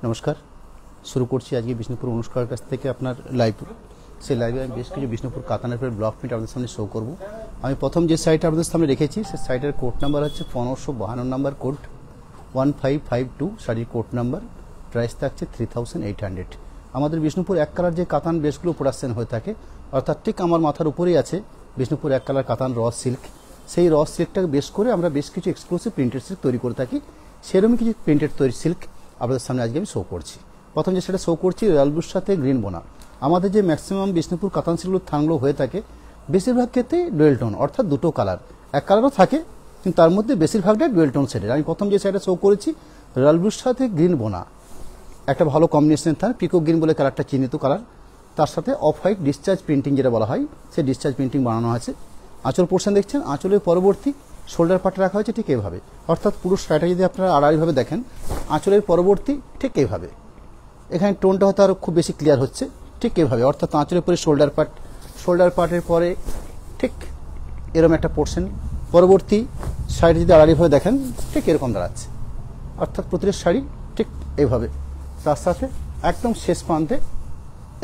নমস্কার, শুরু করছি আজকে বিষ্ণুপুর অনুষ্কার কাছ থেকে আপনার লাইভ। সেই লাইভে আমি বেশ কিছু বিষ্ণুপুর কাতানের পরে ব্লক প্রিন্ট আপনাদের সামনে শো করব। আমি প্রথম যে সাইটটা আপনাদের সামনে রেখেছি সেই সাইটের কোড নাম্বার হচ্ছে 1552 নাম্বার কোড 1552, শাড়ির কোড নাম্বার, প্রাইস থাকছে 3800। আমাদের বিষ্ণুপুর এক কালার যে কাতান বেশগুলো প্রোডাকশন হয়ে থাকে, অর্থাৎ ঠিক আমার মাথার উপরেই আছে বিষ্ণুপুর এক কালার কাতান র সিল্ক। সেই র সিল্কটাকে বেশ করে আমরা বেশ কিছু এক্সক্লুসিভ প্রিন্টেড সিল্ক তৈরি করে থাকি। সেরকমই কিছু প্রিন্টেড তৈরি সিল্ক আপনাদের সামনে আজকে আমি শো করছি। প্রথম যে সেটা শো করছি রয়্যাল ব্লুর সাথে গ্রিন বোনা। আমাদের যে ম্যাক্সিমাম বিষ্ণুপুর কাতান সিল্কগুলো থানগুলো হয়ে থাকে বেশিরভাগ ক্ষেত্রে ডুয়েল টোন, অর্থাৎ দুটো কালার, এক কালারও থাকে কিন্তু তার মধ্যে বেশিরভাগটাই ডুয়েল টোন সেটের। আমি প্রথম যে সাইডটা শো করেছি রয়্যাল ব্লুর সাথে গ্রিন বোনা, একটা ভালো কম্বিনেশন থাকে, পিকো গ্রিন বলে কালারটা চিহ্নিত কালার, তার সাথে অফ হোয়াইট ডিসচার্জ প্রিন্টিং যেটা বলা হয় সেই ডিসচার্জ প্রিন্টিং বানানো আছে। আঁচল পোর্শন দেখছেন, আঁচলের পরবর্তী শোল্ডার পার্টে রাখা হয়েছে ঠিক এইভাবে, অর্থাৎ পুরো শাড়িটা যদি আপনারা আড়াআড়িভাবে দেখেন আঁচলের পরবর্তী ঠিক এইভাবে, এখানে টোনটা হয়তো আরও খুব বেশি ক্লিয়ার হচ্ছে ঠিক এইভাবে, অর্থাৎ আঁচলের পরে শোল্ডার পার্টের পরে ঠিক এরকম একটা পোর্শন, পরবর্তী শাড়ি যদি আড়াআড়িভাবে দেখেন ঠিক এরকম দাঁড়াচ্ছে, অর্থাৎ প্রতিটা শাড়ি ঠিক এইভাবে। তার সাথে একদম শেষ প্রান্তে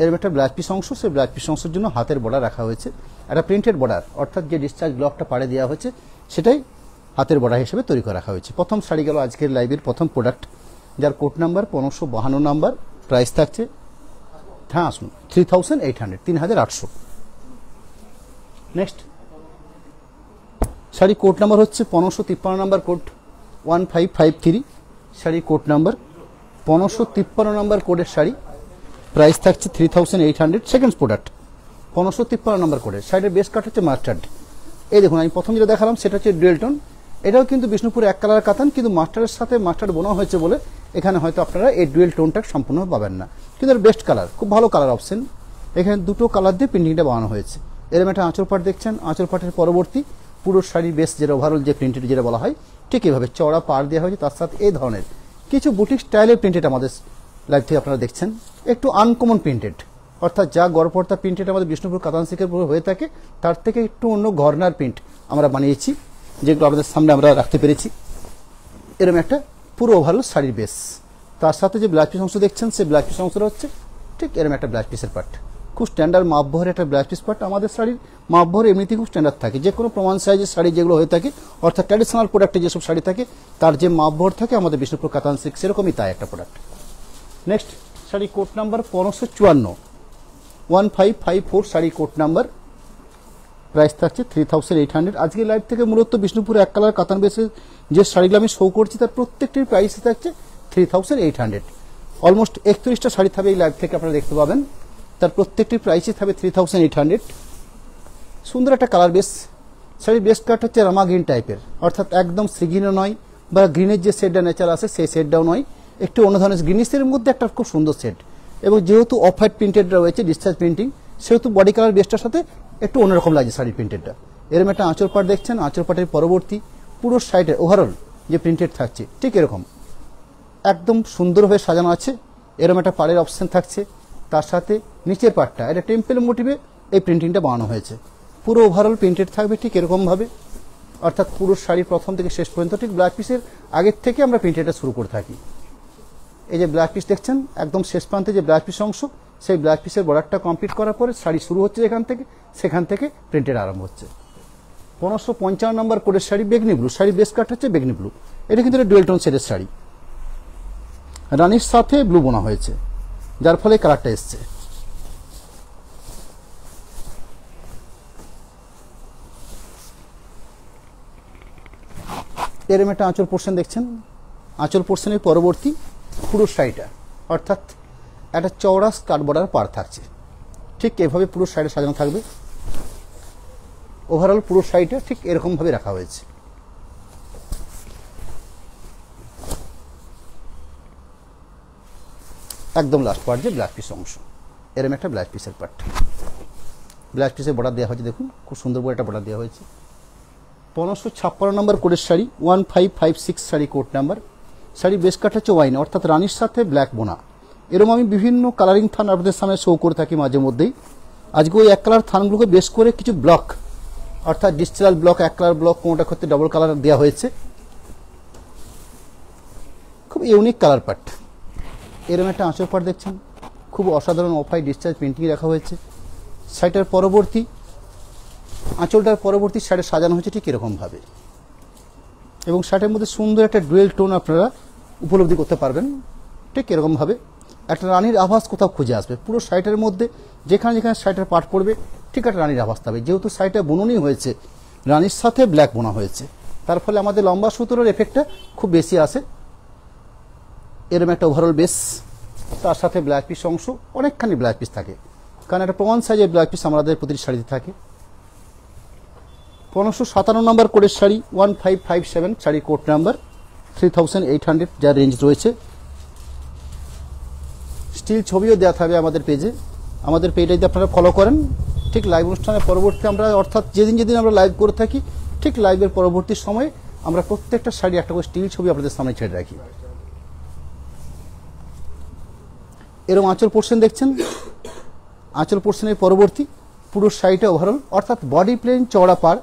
এরকম একটা ব্লাউজ পিস অংশ, সেই ব্লাউজ পিস অংশের জন্য হাতের বর্ডার রাখা হয়েছে, একটা প্রিন্টেড বর্ডার, অর্থাৎ যে ডিসচার্জ ব্লকটা পাড়ে দেওয়া হয়েছে সেটাই হাতের বর্ডার হিসেবে তৈরি করে রাখা হয়েছে। প্রথম শাড়ি গেল আজকের লাইভের প্রথম প্রোডাক্ট, যার কোড নাম্বার 1552 নাম্বার, প্রাইস থাকছে 3800, 3800। নেক্সট শাড়ি কোড নাম্বার হচ্ছে 1553 নাম্বার কোড 1553, শাড়ির কোড নাম্বার 1553 নাম্বার কোডের শাড়ি, প্রাইস থাকছে 3800। সেকেন্ড প্রোডাক্ট 1553 নাম্বার কোডের শাড়ির বেস কাট হচ্ছে মাস্টার্ড। এই দেখুন আমি প্রথম যেটা দেখালাম সেটা হচ্ছে ডুয়েল টোন, এটাও কিন্তু বিষ্ণুপুর এক কালার কাতান, কিন্তু মাস্টারের সাথে মাস্টার্ড বোনা হয়েছে বলে এখানে হয়তো আপনারা এই ডুয়েল টোনটা সম্পূর্ণ পাবেন না, কিন্তু এর বেস্ট কালার, খুব ভালো কালার অপশন। এখানে দুটো কালার দিয়ে প্রিন্টিংটা বানানো হয়েছে। এরকম একটা আঁচল পাট দেখছেন, আঁচল পাটের পরবর্তী পুরো শাড়ির বেস যেটা ওভারঅল যে প্রিন্টেড যেটা বলা হয় ঠিক এইভাবে চওড়া পাড় দেওয়া হয়েছে, তার সাথে এই ধরনের কিছু বুটিক স্টাইলের প্রিন্টেড আমাদের লাইভ থেকে আপনারা দেখছেন, একটু আনকমন প্রিন্টেড, অর্থাৎ যা গড়পড়তা প্রিন্টেড আমাদের বিষ্ণুপুর কাতান সিল্কের উপর হয়ে থাকে তার থেকে একটু অন্য গর্নার প্রিন্ট আমরা বানিয়েছি, যেগুলো আমাদের সামনে আমরা রাখতে পেরেছি। এরকম একটা পুরো ওভারঅল শাড়ির বেস, তার সাথে যে ব্লাউজ পিস অংশ দেখছেন সেই ব্লাউজ পিস অংশটা হচ্ছে ঠিক এরকম একটা ব্লাউজ পিসের পার্ট, খুব স্ট্যান্ডার্ড মাপবহরের একটা ব্লাউজ পিস পার্ট। আমাদের শাড়ির মাপবহর এমনিতেই খুব স্ট্যান্ডার্ড থাকে, যে কোনো প্রমাণ সাইজের শাড়ি যেগুলো হয়ে থাকে, অর্থাৎ ট্র্যাডিশনাল প্রোডাক্টে যেসব শাড়ি থাকে তার যে মাপবহর থাকে আমাদের বিষ্ণুপুর কাতান সিল্ক সেরকমই তাই একটা product. Next sari code number 1554, 1554 sari code number, price থাকছে 3800। আজকে লাইভ থেকে মূলত বিষ্ণুপুর এক কালার কাতান বেসের যে শাড়িগুলো আমি শো করছি তার প্রত্যেকটির প্রাইস থাকছে 3800। অলমোস্ট 31টা শাড়ি থাকবে এই লাইভ থেকে আপনারা দেখতে পাবেন, তার প্রত্যেকটির প্রাইসই থাকবে 3800। সুন্দর একটা কালার বেস, শাড়ির বেস কাট হচ্ছে রামা গ্রিন টাইপের, অর্থাৎ একদম সিগ্রিনও নয় বা গ্রিনের যে শেডটা নেচার আছে সেই শেডটাও নয়, একটু অন্য ধরনের গ্রিনিশের মধ্যে একটা খুব সুন্দর শেড, এবং যেহেতু অফ হোয়াইট প্রিন্টেড রয়েছে ডিসচার্জ প্রিন্টিং, সেহেতু বডি কালার বেসটার সাথে একটু অন্যরকম লাগছে শাড়ির প্রিন্টেডটা। এরকম একটা আঁচল পাট দেখছেন, আঁচল পাটের পরবর্তী পুরো সাইডে ওভারঅল যে প্রিন্টেড থাকছে ঠিক এরকম একদম সুন্দরভাবে সাজানো আছে, এরকম একটা পাড়ের অপশন থাকছে, তার সাথে নিচের পাটটা এটা টেম্পেল মোটিভে এই প্রিন্টিংটা বানানো হয়েছে, পুরো ওভারঅল প্রিন্টেড থাকবে ঠিক এরকমভাবে, অর্থাৎ পুরো শাড়ি প্রথম থেকে শেষ পর্যন্ত ঠিক ব্লাউজ পিসের আগের থেকে আমরা প্রিন্টেডটা শুরু করে থাকি। এই যে ব্লাউজ পিস দেখছেন একদম শেষ প্রান্তে যে ব্লাউজ পিস অংশ, সেই ব্লাউজ পিসের বর্ডারটা কমপ্লিট করার পরে শাড়ি শুরু হচ্ছে যেখান থেকে, সেখান থেকে প্রিন্টেড আরম্ভ হচ্ছে। 1555 নম্বর কোডের শাড়ি বেগনি ব্লু, শাড়ি বেস কাট হচ্ছে বেগনি ব্লু, এটা কিন্তু ডুয়েল টোন শেডের শাড়ি, রানির সাথে ব্লু বোনা হয়েছে যার ফলে কালারটা এসছে। এরম একটা আঁচল পোর্শন দেখছেন, আঁচল পোর্শনের পরবর্তী পুরো শাড়িটা অর্থাৎ একটা চওড়া স্কার্ট বর্ডার পার থাকছে, ঠিক এভাবে পুরো শাড়িটা সাজানো থাকবে। ওভারঅল পুরো শাড়িটা ঠিক এরকমভাবে রাখা হয়েছে। একদম লাস্ট পার্ট যে ব্লাউজ পিস অংশ, এরকম একটা ব্লাউজ পিসের পার্ট, ব্লাউজ পিসের বর্ডার দেওয়া হয়েছে, দেখুন খুব সুন্দর করে একটা বর্ডার দেওয়া হয়েছে। 1556 নম্বর কোডের sari 1556 sari code number, sari base কাট হচ্ছে ওয়াইন, অর্থাৎ রানির সাথে ব্ল্যাক বোনা। এরকম আমি বিভিন্ন কালারিং থান আপনাদের সামনে শো করে থাকি মাঝে মধ্যেই। আজকে ওই এক কালার থানগুলোকে বেস করে কিছু ব্লক, অর্থাৎ ডিজিটাল ব্লক, এক কালার ব্লক, কোনোটা ক্ষেত্রে ডবল কালার দেওয়া হয়েছে, খুব ইউনিক কালার পার্ট। এরকম একটা আঁচল পাট দেখছেন, খুব অসাধারণ অফ হোয়াইট ডিসচার্জ প্রিন্টিং রাখা হয়েছে। শাড়িটার পরবর্তী আঁচলটার পরবর্তী শাড়ি সাজানো হয়েছে ঠিক এরকমভাবে, এবং শাড়ির মধ্যে সুন্দর একটা ডুয়েল টোন আপনারা উপলব্ধি করতে পারবেন। ঠিক এরকমভাবে একটা রানীর আভাস কোথাও খুঁজে আসবে। পুরো শাড়িটার মধ্যে যেখানে যেখানে শাড়িটার পাট পড়বে ঠিক একটা রানীর আভাস পাবে। যেহেতু শাড়িটা বুননই হয়েছে রানীর সাথে ব্ল্যাক বোনা হয়েছে, তার ফলে আমাদের লম্বা সুতোর এফেক্টটা খুব বেশি আসে। এরকম একটা ওভারঅল বেস, তার সাথে ব্ল্যাক পিস অংশ, অনেকখানি ব্ল্যাক পিস থাকে, কারণ একটা প্রমাণ সাইজের ব্ল্যাক পিস আমাদের প্রতিটি শাড়িতে থাকে। 1557 নম্বর কোডের শাড়ি 1557, শাড়ি কোড নাম্বার 3800 যা রেঞ্জ রয়েছে। স্টিল ছবিও দেওয়া থাকবে আমাদের পেজে। আমাদের পেজে যদি আপনারা ফলো করেন, ঠিক লাইভ অনুষ্ঠানের পরবর্তী আমরা অর্থাৎ যেদিন যেদিন আমরা লাইভ করে থাকি ঠিক লাইভের পরবর্তী সময়ে আমরা প্রত্যেকটা শাড়ি একটা করে স্টিল ছবি আপনাদের সামনে ছেড়ে রাখি। এরকম আঁচল পোর্শন দেখছেন, আঁচল পোর্শনের পরবর্তী পুরো শাড়িটা ওভারঅল অর্থাৎ বডি প্লেন চওড়া পাড়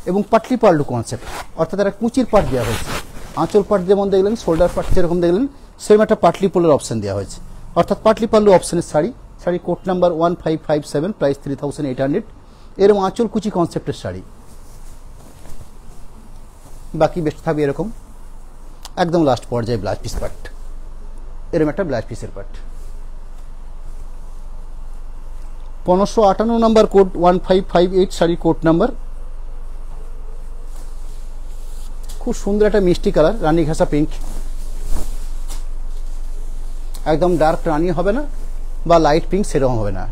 এবং পাটলি পাল্লু কনসেপ্ট, অর্থাৎ একটা কুচির পাট দেওয়া হয়েছে। আঁচল পাট যেমন দেখলেন, শোল্ডার পাট যেরকম দেখলেন, সেরকম একটা পাটলি পল্লুর অপশন দেওয়া হয়েছে, অর্থাৎ পাটলি পাল্লু অপশনের sari. Sari code number 1557, price 3800। এরকম আঁচল কুচি কনসেপ্টের শাড়ি। বাকি বেস্ট থাকবে এরকম একদম লাস্ট পর্যায়ে ব্লাউজ পিস পাট, এরকম একটা ব্লাউজ পিসের পাট। 1558 নম্বর কোড 1558, শাড়ি কোড নাম্বার। খুব সুন্দর একটা মিষ্টি কালার, রানী ঘাসা পিঙ্ক, একদম ডার্ক রানী হবে না বা লাইট পিঙ্ক সেরকম হবে না,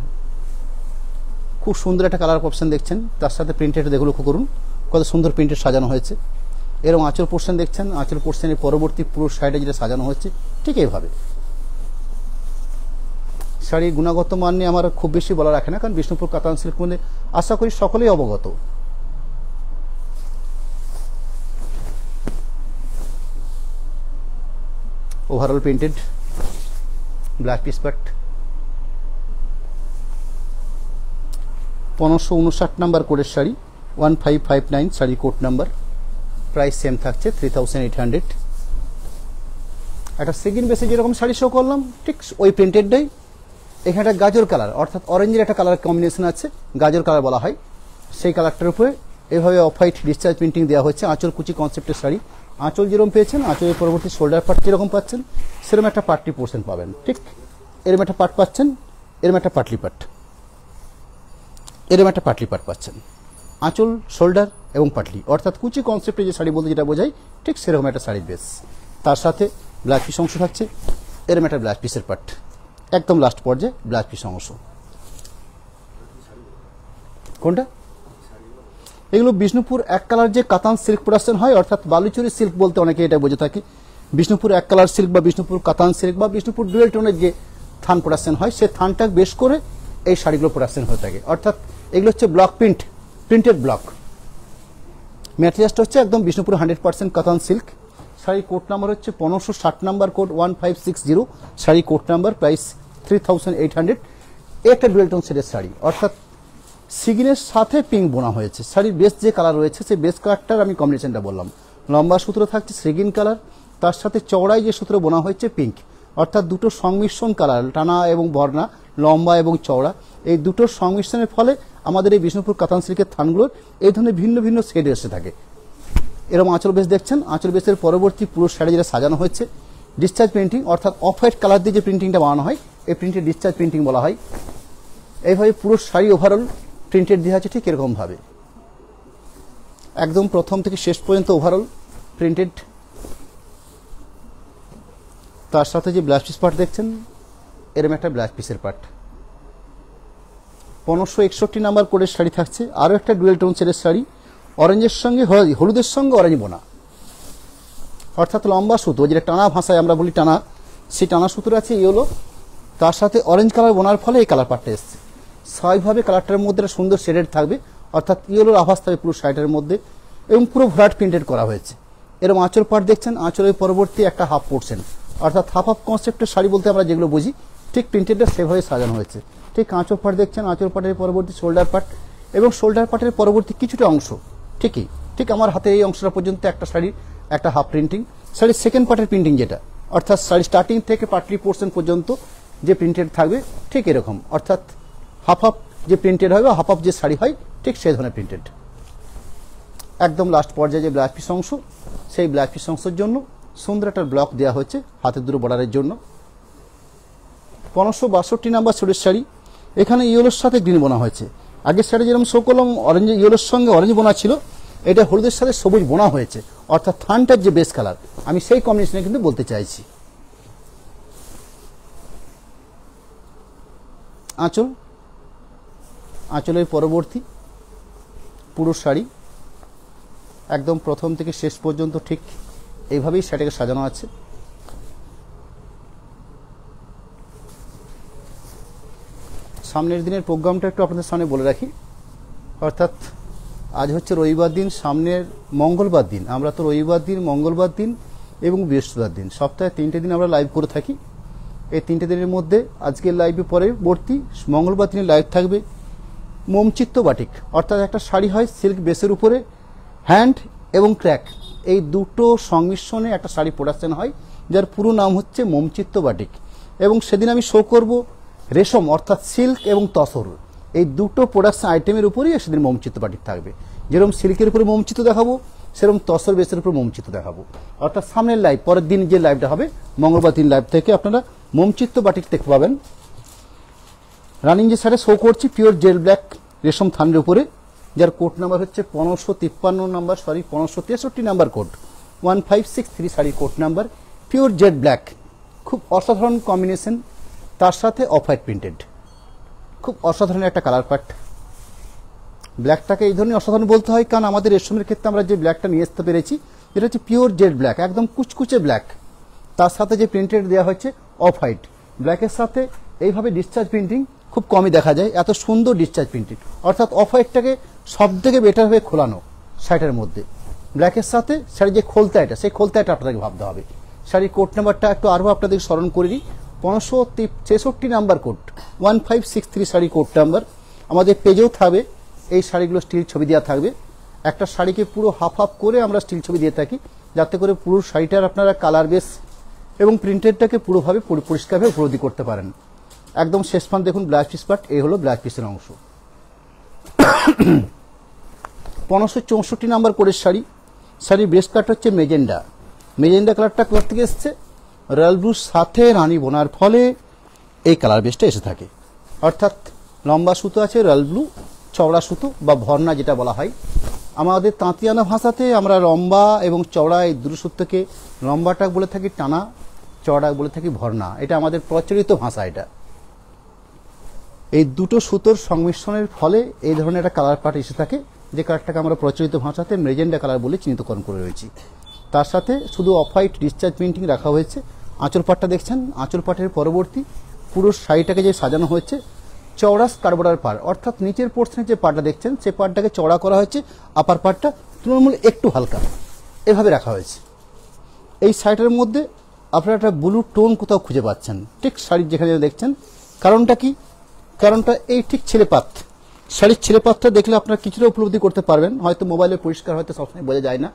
খুব সুন্দর একটা কালার অপশন দেখছেন। তার সাথে প্রিন্টেড দেখুন, লক্ষ্য করুন কত সুন্দর প্রিন্টেড সাজানো হয়েছে। এরকম আঁচল পোর্শন দেখছেন, আঁচল পোর্শনের পরবর্তী পুরো শাড়িটা যেটা সাজানো হচ্ছে ঠিক এইভাবে। শাড়ির গুণগত মান নিয়ে আমার খুব বেশি বলা রাখে না, কারণ বিষ্ণুপুর কাতান সিল্ক মধ্যে আশা করি সকলেই অবগত। ওভারঅল প্রিন্টেড ব্ল্যাক পিস পাট। 1559 নম্বর কোডের sari 1559, sari code number. Price same থাকছে 3800। একটা সেকেন্ড বেসে যেরকম শাড়ি শো করলাম ঠিক ওই প্রিন্টেডটাই এখানে একটা গাজর কালার অর্থাৎ অরেঞ্জের একটা কালার কম্বিনেশন আছে, গাজর কালার বলা হয়। সেই কালারটার উপরে এভাবে অফ হোয়াইট ডিসচার্জ প্রিন্টিং দেওয়া হচ্ছে। আঁচল কুচি কনসেপ্টের শাড়ি। আঁচল যেরকম পেয়েছেন, আঁচলের পরবর্তী শোল্ডার পার্ট যেরকম পাচ্ছেন সেরকম একটা পাটলি পোর্শন পাবেন। ঠিক এরকম একটা পাট পাচ্ছেন, এরকম একটা পাটলি পাট, এরকম একটা পাটলি পাট পাচ্ছেন। আঁচল, শোল্ডার এবং পাটলি, অর্থাৎ কুচি কনসেপ্টে যে শাড়ি বলতে যেটা বোঝায় ঠিক সেরকম একটা শাড়ির বেস। তার সাথে ব্লাউজ পিস অংশ থাকছে, এরকম একটা ব্লাউজ পিসের পাট, একদম লাস্ট পর্যায়ে ব্লাউজ পিস অংশ। কোনটা? এগুলো বিষ্ণুপুর এক কালার যে কাতান সিল্ক প্রোডাকশন হয়, অর্থাৎ বালুচুরি সিল্ক বলতে অনেকে এটা বুঝে থাকে। বিষ্ণুপুর এক কালার সিল্ক বা বিষ্ণুপুর কাতান সিল্ক বা বিষ্ণুপুর ডুয়েল টোনের যে থান প্রোডাকশন হয়, সে থানটা বেশ করে এই শাড়িগুলো প্রোডাকশন হয়ে থাকে। অর্থাৎ এগুলো হচ্ছে ব্লক প্রিন্ট, প্রিন্টেড ব্লক। ম্যাটেরিয়ালসটা হচ্ছে একদম বিষ্ণুপুর 100% কাতান সিল্ক। শাড়ি কোড নাম্বার হচ্ছে 1560 নম্বর code 1560, sari code number, price 3800। একটা ডুয়েল টোন সেটের শাড়ি, অর্থাৎ সিগিনের সাথে পিঙ্ক বোনা হয়েছে। শাড়ির বেস যে কালার রয়েছে সেই বেস কালারটার আমি কম্বিনেশনটা বললাম। লম্বা সূত্র থাকছে সিগিন কালার, তার সাথে চওড়ায় যে সূত্র বোনা হয়েছে পিঙ্ক, অর্থাৎ দুটো সংমিশ্রণ কালার, টানা এবং বর্ণা, লম্বা এবং চওড়া, এই দুটোর সংমিশ্রণের ফলে আমাদের এই বিষ্ণুপুর কাতান সিল্কের থানগুলোর এই ধরনের ভিন্ন ভিন্ন শেড এসে থাকে। এরকম আঁচল বেস দেখছেন। আঁচল বেসের পরবর্তী পুরো শাড়ি যেটা সাজানো হয়েছে ডিসচার্জ প্রিন্টিং, অর্থাৎ অফ হোয়াইট কালার দিয়ে যে প্রিন্টিংটা বানানো হয় এই প্রিন্টের ডিসচার্জ প্রিন্টিং বলা হয়। এইভাবে পুরো শাড়ি ওভারঅল প্রিন্টেড দেওয়া আছে ঠিক এরকমভাবে, একদম প্রথম থেকে শেষ পর্যন্ত ওভারঅল প্রিন্টেড। তার সাথে যে ব্লাউজ পিস পার্ট দেখছেন এরকম একটা ব্লাউজ পিসের পার্ট। 1561 নম্বর কোডের শাড়ি থাকছে। আরও একটা ডুয়েল টোন সেটের শাড়ি, অরেঞ্জের সঙ্গে হলুদের সঙ্গে অরেঞ্জ বোনা, অর্থাৎ লম্বা সুতো, যেটা টানা ভাষায় আমরা বলি টানা, সেই টানা সুতোর আছে ইয়েলো, তার সাথে অরেঞ্জ কালার বোনার ফলে এই কালার পার্টটা এসছে। স্বাভাবিকভাবে কালারটার মধ্যে একটা সুন্দর শেডেড থাকবে, অর্থাৎ ইয়েলোর আভাস থাকবে পুরো শাড়িটার মধ্যে, এবং পুরো ভরাট প্রিন্টেড করা হয়েছে। এরকম আঁচল পার্ট দেখছেন, আঁচলের পরবর্তী একটা হাফ পোর্শন, অর্থাৎ হাফ হাফ কনসেপ্টের শাড়ি বলতে আমরা যেগুলো বুঝি ঠিক প্রিন্টেডটা সেভাবে সাজানো হয়েছে। ঠিক আঁচল পার্ট দেখছেন, আঁচল পার্টের পরবর্তী শোল্ডার পার্ট এবং শোল্ডার পার্টের পরবর্তী কিছুটা অংশ ঠিক আমার হাতে এই অংশটা পর্যন্ত একটা শাড়ির একটা হাফ প্রিন্টিং। শাড়ির সেকেন্ড পার্টের প্রিন্টিং যেটা অর্থাৎ শাড়ি স্টার্টিং থেকে পাটলি পোর্শন পর্যন্ত যে প্রিন্টেড থাকবে ঠিক এরকম, অর্থাৎ হাফ হাফ যে প্রিন্টেড হবে, হাফ হাফ যে শাড়ি হয় ঠিক সেই ধরনের প্রিন্টেড। একদম লাস্ট পর্যায়ে যে ব্লাউজ পিস অংশ, সেই ব্লাউজ পিস অংশের জন্য সুন্দর একটা ব্লক দেওয়া হয়েছে হাতের দুটো বর্ডারের জন্য। 1562 নাম্বার সুরের শাড়ি, এখানে ইয়েলোর সাথে গ্রিন বোনা হয়েছে। আগের শাড়ি যেরকম শো করলাম অরেঞ্জ ইয়েলোর সঙ্গে অরেঞ্জ বোনা ছিল, এটা হলুদের সাথে সবুজ বোনা হয়েছে, অর্থাৎ থানটার যে বেস কালার আমি সেই কম্বিনেশনে কিন্তু বলতে চাইছি। আঁচল, আঁচলের পরবর্তী পুরো শাড়ি একদম প্রথম থেকে শেষ পর্যন্ত ঠিক এইভাবেই শাড়িটাকে সাজানো আছে। সামনের দিনের প্রোগ্রামটা একটু আপনাদের সামনে বলে রাখি, অর্থাৎ আজ হচ্ছে রবিবার দিন, সামনের মঙ্গলবার দিন। আমরা তো রবিবার দিন, মঙ্গলবার দিন এবং বৃহস্পতিবার দিন, সপ্তাহে 3টে দিন আমরা লাইভ করে থাকি। এই 3টে দিনের মধ্যে আজকের লাইভে পরবর্তী মঙ্গলবার দিনে লাইভ থাকবে মোমচিত্ত বাটিক, অর্থাৎ একটা শাড়ি হয় সিল্ক বেসের উপরে হ্যান্ড এবং ক্র্যাক, এই দুটো সংমিশ্রণে একটা শাড়ি প্রোডাকশন হয়, যার পুরো নাম হচ্ছে মোমচিত্ত বাটিক। এবং সেদিন আমি শো করব রেশম অর্থাৎ সিল্ক এবং তসর, এই দুটো প্রোডাকশন আইটেমের উপরেই সেদিন মোমচিত্ত বাটিক থাকবে। যেরকম সিল্কের উপরে মোমচিত্ত দেখাবো, সেরকম তসর বেসের উপর মোমচিত্ত দেখাবো। অর্থাৎ সামনের লাইভ, পরের দিন যে লাইভটা হবে মঙ্গলবার দিন লাইভ থেকে আপনারা মোমচিত্ত বাটিক দেখতে পাবেন। রানিং যে শাড়ি শো করছি পিওর জেল ব্ল্যাক রেশম থানের উপরে, যার কোড নাম্বার হচ্ছে 1553 number, 1563 number code, 1563 sari code number, pure jet black, খুব অসাধারণ কম্বিনেশন, তার সাথে অফ হোয়াইট প্রিন্টেড, খুব অসাধারণ একটা কালার পার্ট। ব্ল্যাকটাকে এই ধরনের অসাধারণ বলতে হয় কারণ আমাদের রেশমের ক্ষেত্রে আমরা যে ব্ল্যাকটা নিয়ে আসতে পেরেছি যেটা হচ্ছে পিওর জেড ব্ল্যাক, একদম কুচকুচে ব্ল্যাক, তার সাথে যে প্রিন্টেড দেওয়া হচ্ছে অফ হোয়াইট। ব্ল্যাকের সাথে এইভাবে ডিসচার্জ প্রিন্টিং খুব কমই দেখা যায়, এত সুন্দর ডিসচার্জ প্রিন্টিং, অর্থাৎ অফ হোয়াইটটাকে সব থেকে বেটারভাবে খোলানো শাড়িটার মধ্যে। ব্ল্যাকের সাথে শাড়ির যে খোলতাটা, সেই খোলতাটা আপনাদেরকে ভাবতে হবে। শাড়ির কোড নাম্বারটা একটু আরও আপনাদের স্মরণ করে দিই, 1563 number code, 1563 sari code number. আমাদের পেজেও থাকবে এই শাড়িগুলো স্টিল ছবি দেওয়া থাকবে। একটা শাড়িকে পুরো হাফ হাফ করে আমরা স্টিল ছবি দিয়ে থাকি, যাতে করে পুরো শাড়িটার আপনারা কালার বেস এবং প্রিন্টেডটাকে পুরোভাবে পরিষ্কারভাবে উপলব্ধি করতে পারেন। একদম শেষ পান দেখুন ব্লাউজ পিস পার্ট, এই হলো ব্লাউজ পিসের অংশ। 1564 নাম্বার কোডের শাড়ি, শাড়ির বেস্ট কালারটা হচ্ছে মেজেন্ডা। মেজেন্ডা কালারটা কোথা থেকে এসছে? রয়্যাল ব্লুর সাথে রানী বোনার ফলে এই কালার বেসটা এসে থাকে, অর্থাৎ লম্বা সুতো আছে রয়্যাল ব্লু, চওড়া সুতো বা ভর্না যেটা বলা হয়। আমাদের তাঁতিয়ানা ভাষাতে আমরা লম্বা এবং চওড়া এই দুটো সুতোকে লম্বাটা বলে থাকি টানা, চওড়া বলে থাকি ভর্না, এটা আমাদের প্রচলিত ভাষা। এটা এই দুটো সুতোর সংমিশ্রণের ফলে এই ধরনের একটা কালার পার্ট এসে থাকে, যে কালারটাকে আমরা প্রচলিত ভাষাতে মেজেন্ডা কালার বলে চিহ্নিতকরণ করে রয়েছি। তার সাথে শুধু অফ হোয়াইট ডিসচার্জ প্রিন্টিং রাখা হয়েছে। আঁচল পাটটা দেখছেন, আঁচল পাটের পরবর্তী পুরো শাড়িটাকে যে সাজানো হয়েছে চওড়া স্কার্বোর্ডার পার, অর্থাৎ নিচের পোর্শনের যে পাটটা দেখছেন সেই পাটটাকে চওড়া করা হয়েছে, আপার পাটটা তুলনামূলক একটু হালকা এভাবে রাখা হয়েছে। এই শাড়িটার মধ্যে আপনারা একটা ব্লু টোন কোথাও খুঁজে পাচ্ছেন ঠিক শাড়ির যেখানে দেখছেন। কারণটা কি? কারণটা এই ঠিক ছেলেপাত, শাড়ির ছেলেপাতটা দেখলে আপনারা কিছুটা উপলব্ধি করতে পারবেন, হয়তো মোবাইলে পরিষ্কার হয়তো সবসময় বোঝা যায় না।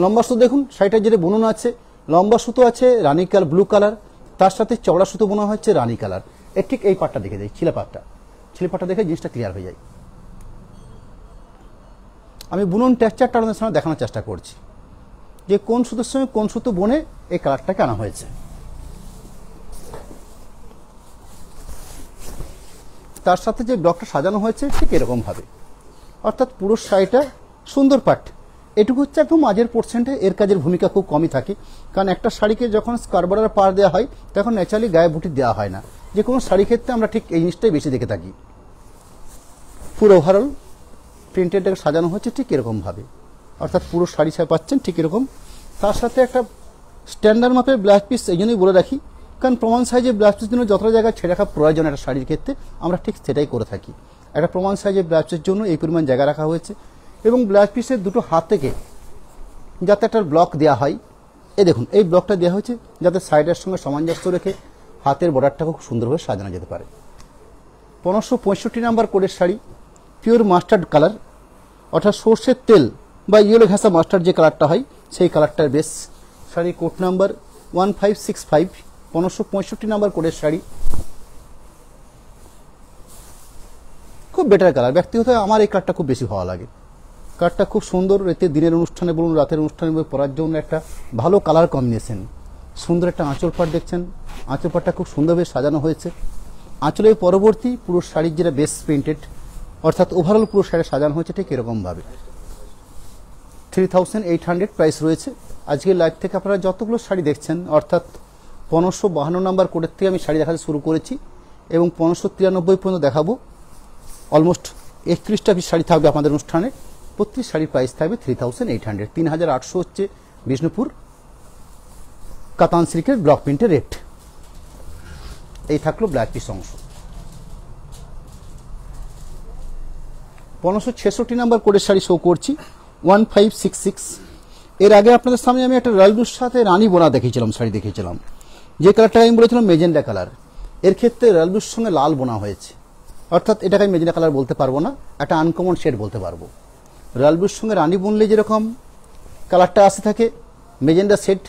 লম্বা সুতো দেখুন, শাড়িটার যেটা বুনন আছে লম্বা সুতো আছে রানী কালার ব্লু কালার, তার সাথে চওড়া সুতো বোনা হচ্ছে রানী কালার। এর ঠিক এই পাটটা দেখে যাই, ছেলেপাতটা, ছেলেপাটটা দেখে জিনিসটা ক্লিয়ার হয়ে যায়। আমি বুনন টেক্সচারটা আপনাদের সামনে দেখানোর চেষ্টা করছি যে কোন সুতোর সঙ্গে কোন সুতো বনে এই কালারটাকে আনা হয়েছে। তার সাথে যে ব্লকটা সাজানো হয়েছে ঠিক এরকম ভাবে, অর্থাৎ পুরো শাড়িটা সুন্দর পাট। এটুকু হচ্ছে একদম মাঝের পোর্শনটা, এর কাজের ভূমিকা খুব কমই থাকে, কারণ একটা শাড়িকে যখন স্কার্বোর্ডার পার দেওয়া হয় তখন ন্যাচারালি গায়ে বুটি দেওয়া হয় না। যে কোনো শাড়ি ক্ষেত্রে আমরা ঠিক এই জিনিসটাই বেশি দেখে থাকি। পুরো ওভারঅল প্রিন্টেডটাকে সাজানো হচ্ছে ঠিক এরকমভাবে, অর্থাৎ পুরো শাড়ি পাচ্ছেন ঠিক এরকম। তার সাথে একটা স্ট্যান্ডার্ড মাপের ব্লাউজ পিস এই জন্যই বলে রাখি, কারণ প্রমাণ সাইজের ব্লাউজ পিসের জন্য যতটা জায়গায় ছেড়ে রাখা প্রয়োজন একটা শাড়ির ক্ষেত্রে আমরা ঠিক সেটাই করে থাকি। একটা প্রমাণ সাইজের ব্লাউজ পিসের জন্য এই পরিমাণ জায়গা রাখা হয়েছে, এবং ব্লাউজ পিসের দুটো হাত থেকে যাতে একটা ব্লক দেওয়া হয়, এই দেখুন এই ব্লকটা দেওয়া হয়েছে যাতে সাইডের সঙ্গে সামঞ্জস্য রেখে হাতের বর্ডারটাকে খুব সুন্দরভাবে সাজানো যেতে পারে। 1565 নাম্বার কোডের শাড়ি, পিওর মাস্টার্ড কালার, অর্থাৎ সর্ষের তেল বা ইয়েলো ঘাসা মাস্টার্ড যে কালারটা হয় সেই কালারটার বেশ। শাড়ি কোড নাম্বার 1565 1565 নাম্বার কোডের শাড়ি, খুব বেটার কালার। ব্যক্তিগত আমার এই কালারটা খুব বেশি ভালো লাগে। কালারটা খুব সুন্দর, এতে দিনের অনুষ্ঠানে বলুন রাতের অনুষ্ঠানে পরার জন্য একটা ভালো কালার কম্বিনেশন। সুন্দর একটা আঁচল পাট দেখছেন, আঁচল পাটটা খুব সুন্দরভাবে সাজানো হয়েছে। আঁচলের পরবর্তী পুরো শাড়ির যেটা বেস প্রিন্টেড, অর্থাৎ ওভারঅল পুরো শাড়ি সাজানো হয়েছে ঠিক এরকমভাবে। 3800 প্রাইস রয়েছে। আজকের লাইভ থেকে আপনারা যতগুলো শাড়ি দেখছেন, অর্থাৎ 1552 নাম্বার কোডের থেকে আমি শাড়ি দেখাতে শুরু করেছি এবং 1593 পর্যন্ত দেখাবো। অলমোস্ট 31টা পিস শাড়ি থাকবে আমাদের অনুষ্ঠানে। প্রত্যেক শাড়ির প্রাইস থাকবে 3800, 3800 হচ্ছে বিষ্ণুপুর কাতান সিল্কের ব্লক প্রিন্টের রেট। এই থাকলো ব্ল্যাক পিস অংশ। 1566 নাম্বার কোডের শাড়ি শো করছি 1566। এর আগে আপনাদের সামনে আমি একটা রয়্যাল ব্লুর সাথে রানী বোনা দেখিয়েছিলাম, শাড়ি দেখিয়েছিলাম, যে কালারটা আমি বলেছিলাম মেজেন্ডা কালার। এর ক্ষেত্রে রয়্যাল ব্লুর সঙ্গে লাল বোনা হয়েছে, অর্থাৎ এটাকে আমি মেজেন্ডা কালার বলতে পারবো না, একটা আনকমন শেড বলতে পারবো। রয়্যাল ব্লুর সঙ্গে রানী বুনলে যেরকম কালারটা আসে থাকে মেজেন্ডা শেড,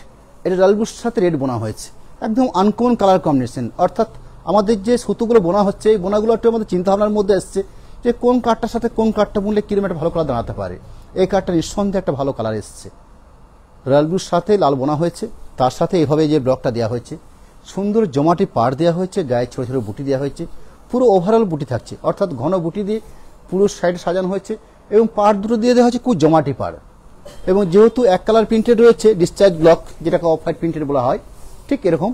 এটা রয়্যাল ব্লুর সাথে রেড বোনা হয়েছে, একদম আনকমন কালার কম্বিনেশন। অর্থাৎ আমাদের যে সুতোগুলো বোনা হচ্ছে, এই বোনাগুলো একটু আমাদের চিন্তাভাবনার মধ্যে এসছে যে কোন কাঠটার সাথে কোন কাঠটা বুনলে কিরকম একটা ভালো কালার দাঁড়াতে পারে। এই কাঠটা নিঃসন্দেহে একটা ভালো কালার এসছে। রয়্যাল ব্লুর সাথে লাল বোনা হয়েছে, তার সাথে এভাবে যে ব্লকটা দেওয়া হয়েছে, সুন্দর জমাটি পাড় দেওয়া হয়েছে, গায়ে ছোটো ছোটো বুটি দেওয়া হয়েছে, পুরো ওভারঅল বুটি থাকছে, অর্থাৎ ঘন বুটি দিয়ে পুরো সাইডে সাজানো হয়েছে এবং পাড় দুটো দিয়ে দেওয়া হয়েছে খুব জমাটি পাড়। এবং যেহেতু এক কালার প্রিন্টেড রয়েছে, ডিসচার্জ ব্লক যেটাকে অফ হোয়াইট প্রিন্টেড বলা হয়, ঠিক এরকম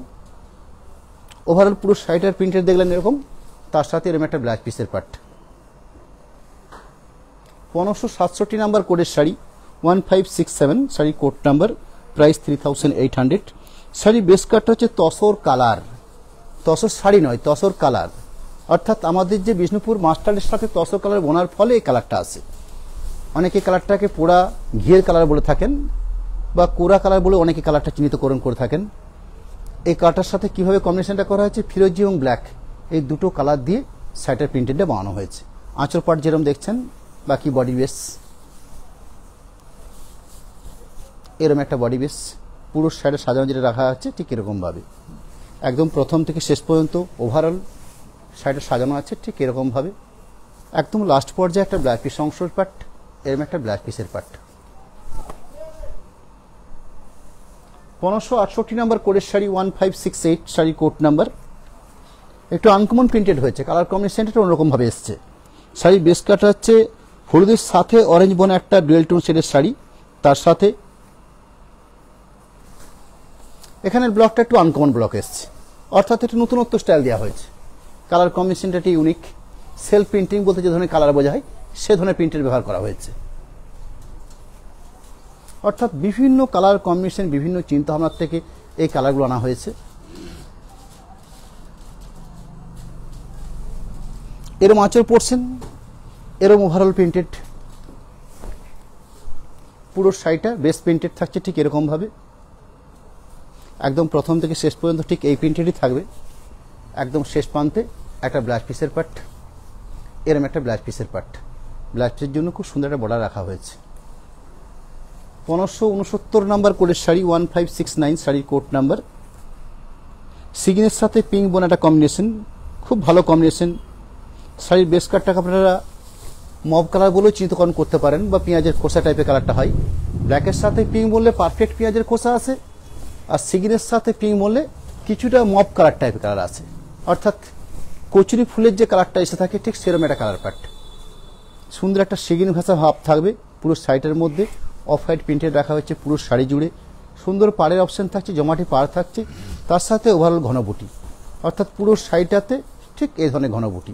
ওভারঅল পুরো সাইডের প্রিন্টেড দেখলেন এরকম, তার সাথে এরকম একটা ব্ল্যাক পিসের পার্ট। 1567 নাম্বার কোডের sari 1567, sari code number, price 3800। Sari base কাটটা হচ্ছে তসর কালার, তসর শাড়ি নয়, তসর কালার। অর্থাৎ আমাদের যে বিষ্ণুপুর মাস্টারের সাথে তসর কালার বোনার ফলে এই কালারটা আসে। অনেকে কালারটাকে পোড়া ঘিয়ের কালার বলে থাকেন বা কোরা কালার বলে অনেকে কালারটা চিহ্নিতকরণ করে থাকেন। এই কালারটার সাথে কিভাবে কম্বিনেশনটা করা হয়েছে, ফিরোজি এবং ব্ল্যাক এই দুটো কালার দিয়ে শাড়িটার প্রিন্টেডটা বানানো হয়েছে। আঁচল পাট যেরকম দেখছেন, বাকি বডি বেস এরকম একটা বডি বেস, পুরো শাড়ির সাজানো যেটা রাখা আছে ঠিক এরকমভাবে, একদম প্রথম থেকে শেষ পর্যন্ত ওভারঅল শাড়িটা সাজানো আছে ঠিক এরকমভাবে। একদম লাস্ট পর্যায়ে একটা ব্ল্যাক পিস অংশের পার্ট, এরকম একটা ব্ল্যাক পিসের পার্ট। 1568 নাম্বার কোডের শাড়ি 1568, শাড়ি কোড নাম্বার, একটু আনকমন প্রিন্টেড হয়েছে, কালার কম্বিনেশনটা অন্যরকমভাবে এসছে। শাড়ি বেস কাটা হচ্ছে হলুদের সাথে অরেঞ্জ বোনা একটা ডুয়েল টোন শেডের শাড়ি, তার সাথে এখানের ব্লকটা একটু আনকমন ব্লক এসছে, অর্থাৎ একটু নতুনত্ব স্টাইল দেওয়া হয়েছে। কালার কম্বিনেশনটা একটু ইউনিক, সেলফ প্রিন্টিং বলতে যে ধরনের কালার বোঝায় সে ধরনের প্রিন্টের ব্যবহার করা হয়েছে। অর্থাৎ বিভিন্ন কালার কম্বিনেশন, বিভিন্ন চিন্তাভাবনার থেকে এই কালারগুলো আনা হয়েছে। এরম আঁচল পড়ছেন, এরম ওভারঅল প্রিন্টেড, পুরো শাড়িটা বেস প্রিন্টেড থাকছে ঠিক এরকমভাবে, একদম প্রথম থেকে শেষ পর্যন্ত ঠিক এই প্রিন্টেডই থাকবে। একদম শেষ প্রান্তে একটা ব্লাউজ পিসের পার্ট, এরম একটা ব্লাউজ পিসের পার্ট, ব্লাউজ পিসের জন্য খুব সুন্দর একটা বর্ডার রাখা হয়েছে। 1569 নাম্বার কোডের শাড়ি 1569, শাড়ির কোড নাম্বার, সিগিনের সাথে পিঙ্ক বোনা একটা কম্বিনেশন, খুব ভালো কম্বিনেশন। শাড়ির বেস কাটটাকে আপনারা মব কালার বলেও চিন্তাকরণ করতে পারেন, বা পেঁয়াজের খোসা টাইপের কালারটা হয়। ব্ল্যাকের সাথে পিঙ্ক বললে পারফেক্ট পেঁয়াজের খোসা আছে, আর সিগিনের সাথে পিঙ্ক বললে কিছুটা মব কালার টাইপের কালার আছে, অর্থাৎ কচুরি ফুলের যে কালারটা এসে থাকে ঠিক সেরকম একটা কালার পার্ট। সুন্দর একটা সিগিন ভাষা ভাব থাকবে পুরো শাড়িটার মধ্যে, অফ হোয়াইট প্রিন্টেড রাখা হয়েছে পুরো শাড়ি জুড়ে, সুন্দর পাড়ের অপশন থাকছে, জমাটি পাড় থাকছে, তার সাথে ওভারঅল ঘনবুটি, অর্থাৎ পুরো শাড়িটাতে ঠিক এই ধরনের ঘনবুটি।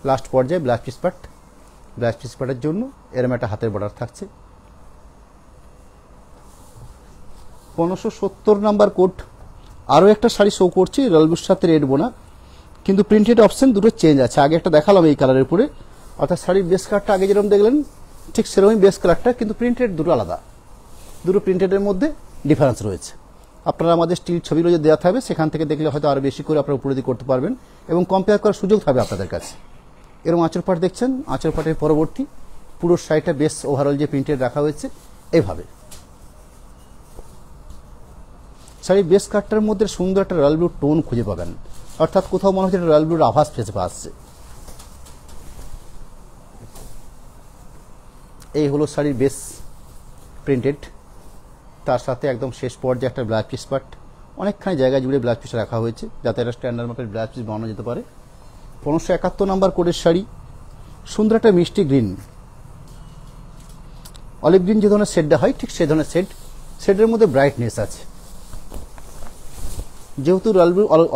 লাস্ট পর্যায়ে blouse piece part, blouse piece পার্টের জন্য এরম একটা হাতের বর্ডার থাকছে। 1570 নাম্বার কোড আরও একটা শাড়ি শো করছি, রয়্যাল সাথে রেড বোনা, কিন্তু প্রিন্টেড অপশন দুটো চেঞ্জ আছে। আগে একটা দেখালাম এই কালারের উপরে, অর্থাৎ শাড়ির বেস কালারটা আগে যেরকম দেখলেন ঠিক সেরকমই বেস কালারটা, কিন্তু প্রিন্টেড দুটো আলাদা, দুটো প্রিন্টেডের মধ্যে ডিফারেন্স রয়েছে। আপনারা আমাদের স্টিল ছবিগুলো যে দেওয়া থাকবে সেখান থেকে দেখলে হয়তো আরও বেশি করে আপনারা উপলব্ধি করতে পারবেন এবং কম্পেয়ার করার সুযোগ থাকবে আপনাদের কাছে। এরকম আঁচল পাট দেখছেন, আঁচল পাটের পরবর্তী পুরো শাড়িটা বেশ ওভারঅল যে প্রিন্টেড রাখা হয়েছে এইভাবে। শাড়ির বেস কাটটার মধ্যে সুন্দর একটা রয়্যাল ব্লু টোন খুঁজে পাবেন, অর্থাৎ কোথাও মনে হচ্ছে রয়্যাল ব্লুর আভাস ফেসে আসছে। এই হলো শাড়ির বেস প্রিন্টেড, তার সাথে একদম শেষ পর্যায়ে একটা ব্লাউজ পিস পার্ট, অনেকখানি জায়গা জুড়ে ব্লাউজ পিস রাখা হয়েছে যাতে একটা স্ট্যান্ডার্ড মাপের ব্লাউজ পিস বানানো যেতে পারে। 1571 নম্বর কোডের শাড়ি, সুন্দর একটা মিষ্টি গ্রিন, অলিভ গ্রিন যে ধরনের শেডটা হয় ঠিক সেই ধরনের শেডের মধ্যে ব্রাইটনেস আছে, যেহেতু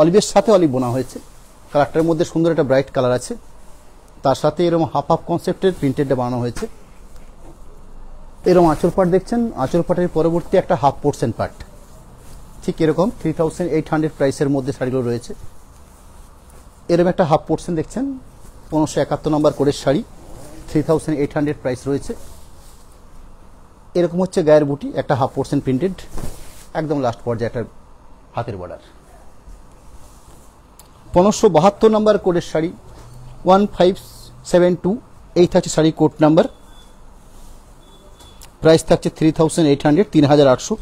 অলিভের সাথে অলিভ বোনা হয়েছে, কালারটার মধ্যে সুন্দর একটা ব্রাইট কালার আছে, তার সাথে এরকম হাফ হাফ কনসেপ্টের প্রিন্টেডটা বানানো হয়েছে। এরকম আঁচল পাট দেখছেন, আঁচল পাটের পরবর্তী একটা হাফ পোর্শন পার্ট, ঠিক এরকম 3800 প্রাইসের মধ্যে শাড়িগুলো রয়েছে। এরকম একটা হাফ পোর্শন দেখছেন, 1571 নম্বর কোডের শাড়ি, 3800 প্রাইস রয়েছে। এরকম হচ্ছে গায়ের বুটি, একটা হাফ পোর্শন প্রিন্টেড, একদম লাস্ট পর্যায়ে একটা হাতের বর্ডার। 1572 নম্বর কোডের শাড়ি, 1572, এই থাকছে শাড়ি কোড নাম্বার, প্রাইস থাকছে 3800, 3800।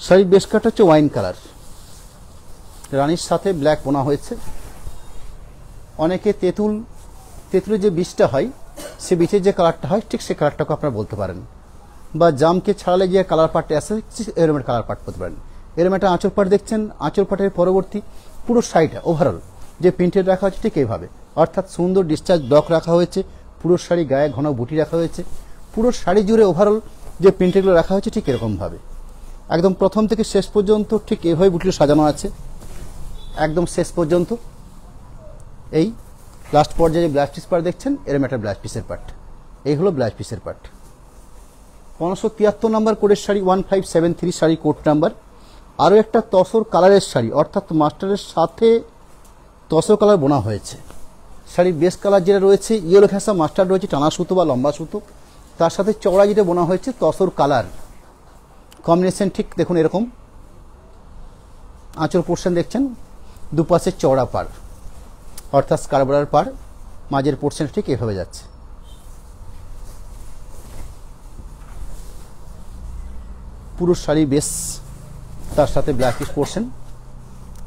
শাড়ির বেস কাট হচ্ছে ওয়াইন কালার, রানির সাথে ব্ল্যাক বোনা হয়েছে। অনেকে তেঁতুলের যে বীজটা হয় সে বীজের যে কালারটা হয় ঠিক সে কালারটাকে আপনারা বলতে পারেন, বা জামকে ছাড়ালে যে কালার পাটে আসে এরকম একটা কালার পাট করতে পারেন। এরকম একটা আঁচল পাট দেখছেন, আঁচল পাটের পরবর্তী পুরো শাড়িটা ওভারঅল যে প্রিন্টেড রাখা হয়েছে ঠিক এইভাবে, অর্থাৎ সুন্দর ডিসচার্জ ব্লক রাখা হয়েছে, পুরো শাড়ি গায়ে ঘন বুটি রাখা হয়েছে, পুরো শাড়ি জুড়ে ওভারঅল যে প্রিন্টেডগুলো রাখা হয়েছে ঠিক এরকমভাবে, একদম প্রথম থেকে শেষ পর্যন্ত ঠিক এভাবে বুটিগুলো সাজানো আছে, একদম শেষ পর্যন্ত। এই লাস্ট পর্যায়ে যে ব্লাউজ পিস পার্ট দেখছেন এরকম একটা ব্লাউজ পিসের পার্ট, এই হলো ব্লাউজ পিসের পার্ট। 1573 নম্বর কোডের শাড়ি, 1573 শাড়ি কোড নাম্বার, আরও একটা তসর কালারের শাড়ি, অর্থাৎ মাস্টারের সাথে তসর কালার বোনা হয়েছে। শাড়ির বেস কালার যেটা রয়েছে ইয়েলো ঘেঁষা মাস্টার রয়েছে, টানা সুতো বা লম্বা সুতো, তার সাথে চওড়া যেটা বোনা হয়েছে তসর কালার কম্বিনেশন, ঠিক দেখুন এরকম। আঁচল পোর্শন দেখছেন, দুপাশে চওড়া পাড়, অর্থাৎ স্কারবোরার পাড়, মাঝের পোর্শন ঠিক এভাবে যাচ্ছে। পুরো শাড়ি বেস, তার সাথে ব্ল্যাক পিস পোর্শন,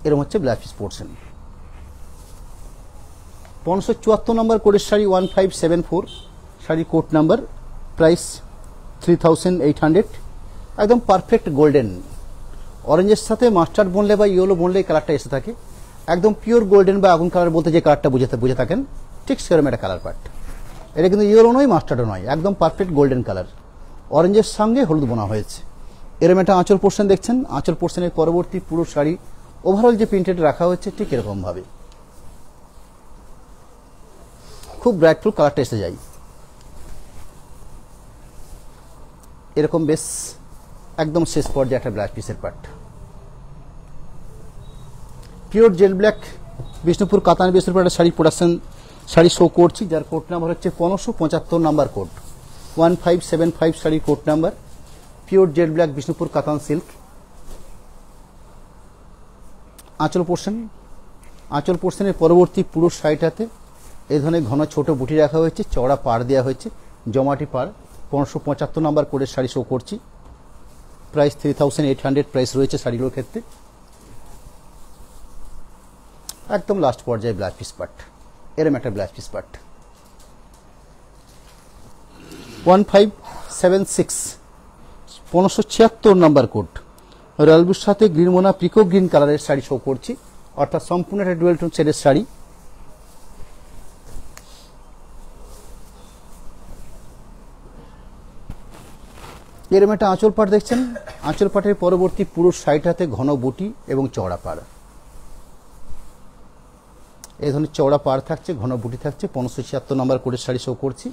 এরকম হচ্ছে ব্ল্যাক পিস পোর্শন। 1574 নম্বর কোডের sari, 1574 sari code number, price 3800, একদম পারফেক্ট গোল্ডেন, অরেঞ্জের সাথে মাস্টার্ড বনলে বা ইয়েলো বনলে এই কালারটা এসে থাকে, একদম পিওর গোল্ডেন বা আগুন কালার বলতে যে কালারটা বুঝে থাকেন ঠিক সেরকম একটা কালার পার্ট। এটা কিন্তু ইয়েলো নয় মাস্টার্ডও নয়, একদম পারফেক্ট গোল্ডেন কালার, অরেঞ্জের সঙ্গে হলুদ বোনা হয়েছে। এরকম একটা আঁচল পোর্শন দেখছেন, আঁচল পোর্শনের পরবর্তী পুরো শাড়ি ওভারঅল যে প্রিন্টেড রাখা হচ্ছে ঠিক এরকমভাবে, খুব ব্রাইটফুল কালারটা এসে যায়। এরকম বেশ একদম শেষ পর্যায়ে একটা ব্লাউজ পিসের পার্ট, পিওর জেল ব্ল্যাক বিষ্ণুপুর কাতান বেসের উপর একটা শাড়ি প্রোডাকশন শাড়ি শো করছি, যার কোড নাম্বার হচ্ছে 1575 number code, 1575 sari code number, pure জেল ব্ল্যাক বিষ্ণুপুর কাতান সিল্ক। আঁচল পোর্শনের পরবর্তী পুরো শাড়িটাতে এই ধরনের ঘন ছোট বুটি রাখা হয়েছে, চওড়া পাড় দেওয়া হয়েছে, জমাটি পাড়। 1575 নাম্বার কোডের শাড়ি শো করছি, প্রাইস 3800 প্রাইস রয়েছে শাড়িগুলোর ক্ষেত্রে। একদম লাস্ট পর্যায়ে ব্লাউজ পিস পার্ট, এরম একটা blouse piece part. 1576 1576 number code, royal ব্লুর সাথে গ্রিন মোনা পিকো গ্রিন কালারের শাড়ি শো করছি, অর্থাৎ সম্পূর্ণ একটা ডুয়েল টোন শেডের শাড়ি। এরম একটা আঁচল পাট দেখছেন, আঁচল পাটের পরবর্তী পুরো শাড়িটাতে ঘন বুটি এবং চওড়া পাড়, এই ধরনের চওড়া পাড় থাকছে, ঘন বুটি থাকছে। 1576 নম্বর কোডের শাড়ি শো করছি,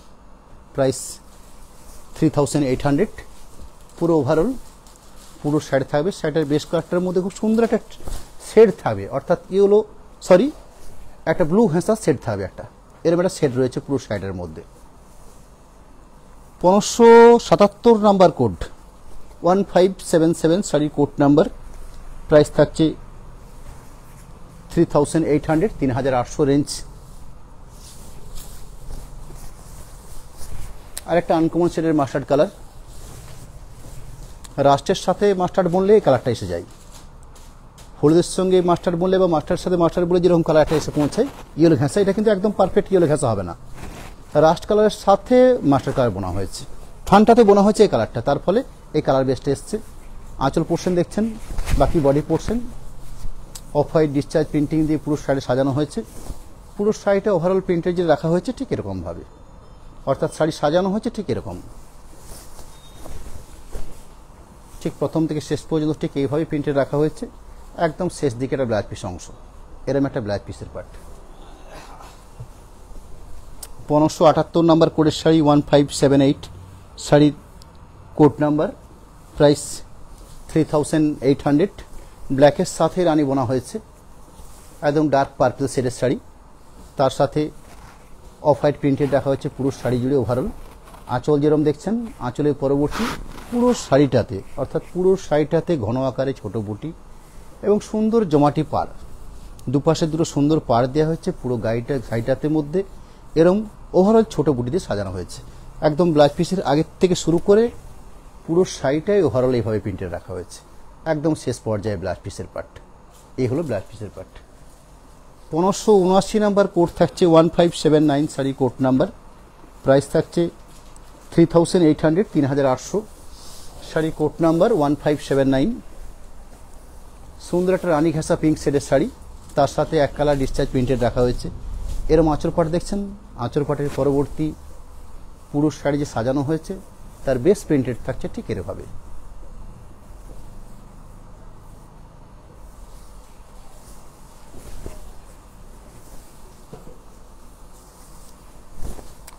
প্রাইস 3800। পুরো ওভারঅল পুরো শাড়ি থাকবে, শাড়িটার বেশ কালারটার মধ্যে খুব সুন্দর একটা শেড থাকবে, অর্থাৎ একটা ব্লু ঘেঁষা শেড থাকবে, এরকম একটা শেড রয়েছে পুরো শাড়িটার মধ্যে। 1577 নাম্বার কোড, 1577 শাড়ির কোড নাম্বার, প্রাইস থাকছে 3800, 3800 রেঞ্জ। আর একটা আনকমন শেডের মাস্টার্ড কালার, রাস্টের সাথে মাস্টার্ড বললে এই কালারটা এসে যায়, হলুদের সঙ্গে মাস্টার্ড বললে বা মাস্টার্ডের সাথে মাস্টার্ড বলে যেরকম কালারটা এসে পৌঁছায় ইয়েলো ঘেঁষা, এটা কিন্তু একদম পারফেক্ট ইয়েলো ঘেঁষা হবে না, রাস্ট কালারের সাথে মাস্টার্ড কালার বোনা হয়েছে, থানটাতে বোনা হয়েছে এই কালারটা, তার ফলে এই কালার বেস্টে এসছে। আঁচল পোর্শন দেখছেন, বাকি body portion off white discharge printing দিয়ে পুরো শাড়ি সাজানো হয়েছে, পুরো শাড়িটা ওভারঅল প্রিন্টের যে রাখা হয়েছে ঠিক এরকমভাবে, অর্থাৎ শাড়ি সাজানো হয়েছে ঠিক এরকম, ঠিক প্রথম থেকে শেষ পর্যন্ত ঠিক এইভাবে প্রিন্টেড রাখা হয়েছে, একদম শেষ দিকে একটা ব্লাউজ পিস অংশ, এরম একটা ব্লাউজ পিসের পার্ট। 1578 নাম্বার কোডের শাড়ি 1578, শাড়ির কোড নাম্বার, প্রাইস 3800, ব্ল্যাকের সাথে রানী বোনা হয়েছে, একদম ডার্ক পার্পল শেডের শাড়ি, তার সাথে অফ হোয়াইট প্রিন্টেড রাখা হয়েছে পুরো শাড়ি জুড়ে ওভারঅল। আঁচল যেরকম দেখছেন, আঁচলের পরবর্তী পুরো শাড়িটাতে, অর্থাৎ পুরো শাড়িটাতে ঘন আকারে ছোট বুটি এবং সুন্দর জমাটি পাড়, দুপাশে দুটো সুন্দর পাড় দেওয়া হয়েছে, পুরো শাড়িটাতে মধ্যে এরম ওভারঅল ছোট বুটি দিয়ে সাজানো হয়েছে, একদম ব্লাউজ পিসের আগের থেকে শুরু করে পুরো শাড়িটাই ওভারঅল এইভাবে প্রিন্টেড রাখা হয়েছে, একদম শেষ পর্যায়ে ব্লাউজ পিসের পার্ট। এই হলো ব্লাউজ পিসের পার্ট। 1579 নাম্বার কোড থাকছে 1579, শাড়ি কোড নাম্বার, প্রাইস থাকছে 3800, 3800, শাড়ি কোড নাম্বার 1579, সুন্দর একটা রানী ঘাসা পিঙ্ক শেডের শাড়ি, তার সাথে এক কালার ডিসচার্জ প্রিন্টেড রাখা হয়েছে, এরম আঁচল পাট দেখছেন, আঁচল পাটের পরবর্তী পুরো শাড়ি যে সাজানো হয়েছে তার বেস প্রিন্টেড থাকছে ঠিক এরভাবে।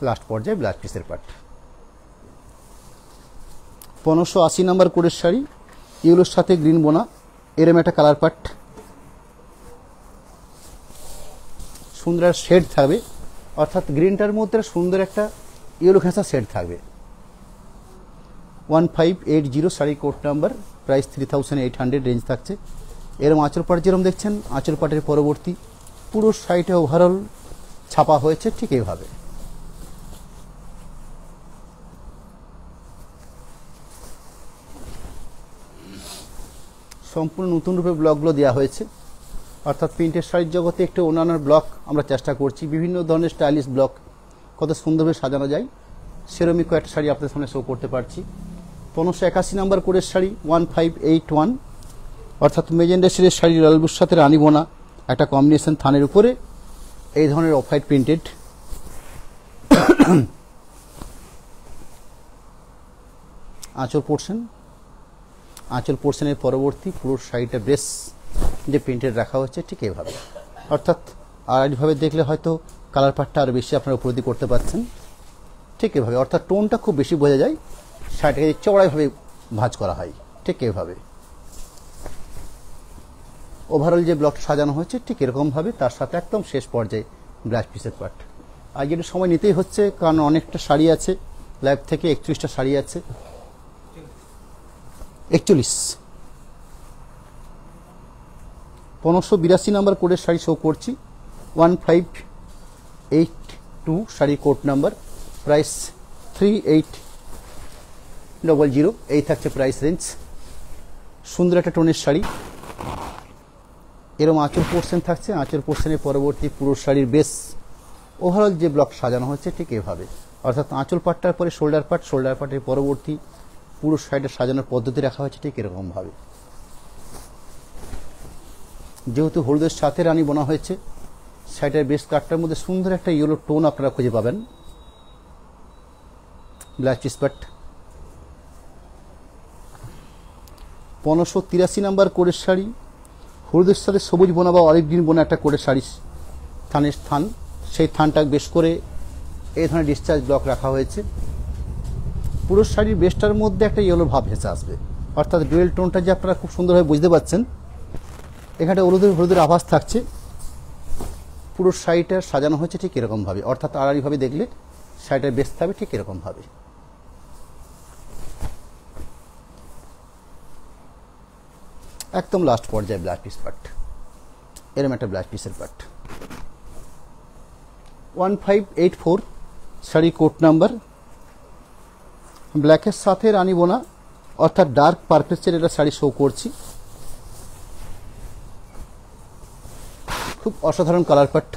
লাস্ট পর্যায়ে ব্লাউজ পিসের পার্ট। 1580 নাম্বার কোডের শাড়ি, ইয়েলোর সাথে গ্রিন বোনা, এরম একটা কালার পার্ট, সুন্দর শেড থাকবে, অর্থাৎ গ্রিনটার মধ্যে সুন্দর একটা ইয়েলো ঘেঁষা শেড থাকবে। 1580, sari code number, price 3800 range থাকছে। এরম আঁচল পাট যেরকম দেখছেন, আঁচল পাটের পরবর্তী পুরো শাড়িটা ওভারঅল ছাপা হয়েছে ঠিক এইভাবে। সম্পূর্ণ নতুন রূপে ব্লকগুলো দেওয়া হয়েছে, অর্থাৎ প্রিন্টের শাড়ির জগতে একটু অন্যান্য ব্লক আমরা চেষ্টা করছি, বিভিন্ন ধরনের স্টাইলিশ ব্লক কত সুন্দরভাবে সাজানো যায়, সেরকমই কয়েকটা শাড়ি আপনাদের সামনে শো করতে পারছি। 1581 নাম্বার কোডের শাড়ি 1581, অর্থাৎ মেজেন্ডা শেডের শাড়ি রয়্যাল ব্লুর সাথে রানী বোনা একটা কম্বিনেশন, থানের উপরে এই ধরনের অফ হোয়াইট প্রিন্টেড, আঁচল পোর্শন, আঁচল পোর্শনের পরবর্তী পুরো শাড়িটা বেশ যে প্রিন্টেড রাখা হচ্ছে ঠিক এইভাবে, অর্থাৎ আরেকভাবে দেখলে হয়তো কালার পার্টটা আরও বেশি আপনারা উপলব্ধি করতে পারছেন ঠিক এভাবে, অর্থাৎ টোনটা খুব বেশি বোঝা যায়, শাড়িটাকে চওড়াইভাবে ভাঁজ করা হয় ঠিক এভাবে। ওভারঅল যে ব্লকটা সাজানো হয়েছে ঠিক এরকমভাবে, তার সাথে একদম শেষ পর্যায়ে ব্লাউজ পিসের পার্ট। আর যেটা সময় নিতেই হচ্ছে, কারণ অনেকটা শাড়ি আছে, লাইভ থেকে 41টা শাড়ি আছে, 41। 1582 নাম্বার কোডের শাড়ি শো করছি 1582, শাড়ি কোড নাম্বার, প্রাইস 3800, এই থাকছে প্রাইস রেঞ্জ। সুন্দর একটা টোনের শাড়ি, এরকম আঁচল পোর্শন থাকছে, আঁচল পোর্শনের পরবর্তী পুরো শাড়ির বেস ওভারঅল যে ব্লক সাজানো হচ্ছে ঠিক এভাবে, অর্থাৎ আঁচল পাটটার পরে শোল্ডার পাট, শোল্ডার পাটের পরবর্তী পুরো শাড়িটা সাজানোর পদ্ধতি রাখা হয়েছে ঠিক এরকমভাবে। যেহেতু হলুদের সাথে রানী বোনা হয়েছে, শাড়িটার বেস কাটটার মধ্যে সুন্দর একটা ইয়েলো টোন আপনারা খুঁজে পাবেন। ব্লাউজ পিস পাট। 1583 নাম্বার কোডের শাড়ি, হলুদের সাথে সবুজ বোনা বা অলিভ গ্রিন বোনা একটা কোডের শাড়ি, থানের থান, সেই থানটা বেশ করে এই ধরনের ডিসচার্জ ব্লক রাখা হয়েছে, পুরো শাড়ির বেস্টার মধ্যে একটা ইয়েলো ভাব ভেসে আসবে, অর্থাৎ ডুয়েল টোনটা যে আপনারা খুব সুন্দরভাবে বুঝতে পারছেন, এখানে হলুদের আভাস থাকছে, পুরো শাড়িটা সাজানো হয়েছে ঠিক এরকমভাবে, অর্থাৎ আড়াআড়িভাবে দেখলে শাড়িটার বেস থাকবে ঠিক এরকমভাবে। একদম লাস্ট পর্যায়ে ব্লাউজ পিস পার্ট, এরকম একটা ব্লাউজ পিসের পার্ট। 1584, শাড়ি কোড নাম্বার, ব্ল্যাকের সাথে রানী বোনা অর্থাৎ ডার্ক পার্পেল এটা শাড়ি শো করছি। খুব অসাধারণ কালার পাট।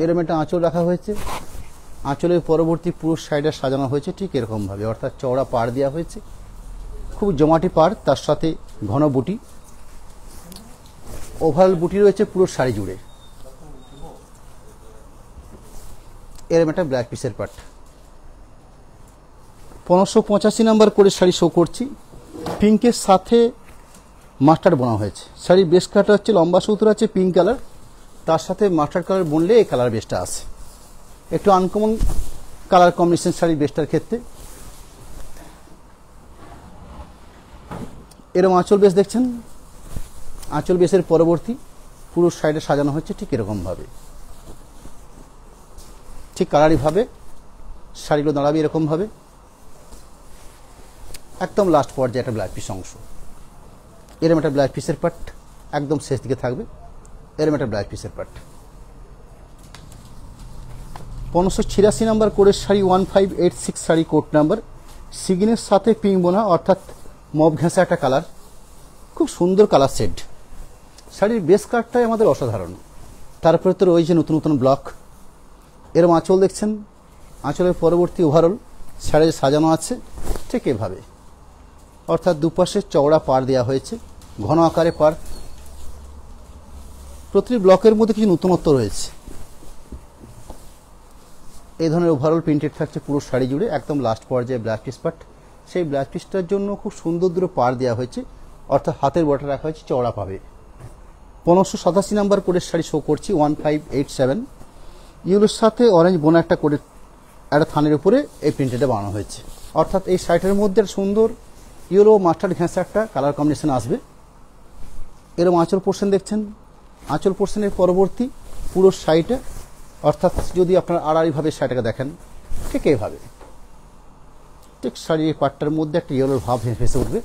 এরকম একটা আঁচল রাখা হয়েছে, আঁচলের পরবর্তী পুরো সাইডে সাজানো হয়েছে ঠিক এরকমভাবে, অর্থাৎ চওড়া পাড় দেওয়া হয়েছে, খুব জমাটি পাড়, তার সাথে ঘন বুটি, ওভারঅল বুটি রয়েছে পুরো শাড়ি জুড়ে। এরকম একটা ব্ল্যাক পিসের পাট। 1585 নাম্বার করে শাড়ি শো করছি। পিঙ্কের সাথে মাস্টার্ড বোনা হয়েছে। শাড়ির বেস কালারটা হচ্ছে লম্বা সুতোর আছে পিঙ্ক কালার, তার সাথে মাস্টার্ড কালার বুনলে এই কালার বেসটা আছে। একটু আনকমন কালার কম্বিনেশন শাড়ির বেসটার ক্ষেত্রে। এরকম আঁচল বেস দেখছেন, আঁচল বেসের পরবর্তী পুরো সাইডে সাজানো হচ্ছে ঠিক এরকমভাবে, ঠিক কালারিভাবে শাড়িগুলো দাঁড়াবে এরকমভাবে। একদম লাস্ট পর্যায়ে একটা ব্ল্যাক পিস অংশ। এরকম একটা ব্ল্যাক পিসের পাট একদম শেষ দিকে থাকবে। এরকম একটা ব্ল্যাক পিসের পাট। 1586 নাম্বার কোডের শাড়ি 1586 শাড়ি কোড নাম্বার, সিগিনের সাথে পিঙ্ক বোনা অর্থাৎ মব ঘেঁষা একটা কালার, খুব সুন্দর কালার সেট। শাড়ির বেস কালারটাই আমাদের অসাধারণ, তারপরে তো রয়েছে নতুন নতুন ব্লক। এরম আঁচল দেখছেন, আঁচলের পরবর্তী ওভারঅল শাড়ি সাজানো আছে ঠিক এভাবে, অর্থাৎ দুপাশে চওড়া পাড় দেওয়া হয়েছে, ঘন আকারে পাড়। প্রতিটি ব্লকের মধ্যে কিছু নতুনত্ব রয়েছে। এই ধরনের ওভারঅল প্রিন্টেড থাকছে পুরো শাড়ি জুড়ে। একদম লাস্ট পর্যায়ে ব্ল্যাক পিস পাট, সেই ব্ল্যাক পিসটার জন্য খুব সুন্দর দুটো পাড় দেওয়া হয়েছে, অর্থাৎ হাতের বটা রাখা হয়েছে চওড়া পাবে। 1587 নাম্বার কোডের শাড়ি শো করছি 1587। ইউলোর সাথে অরেঞ্জ বোনা একটা কোডের একটা থানের উপরে এই প্রিন্টেডটা বানানো হয়েছে, অর্থাৎ এই শাড়িটার মধ্যে সুন্দর ইয়েলো মাস্টার্ড ঘেঁষা একটা কালার কম্বিনেশন আসবে। এরকম আঁচল পোর্শন দেখছেন, আঁচল পোর্শনের পরবর্তী পুরো শাড়িটা, অর্থাৎ যদি আপনার আড়াআড়িভাবে শাড়িটাকে দেখেন ঠিক এইভাবে, ঠিক শাড়ির পাটটার মধ্যে একটা ইয়েলোর ভাব ভেসে উঠবে।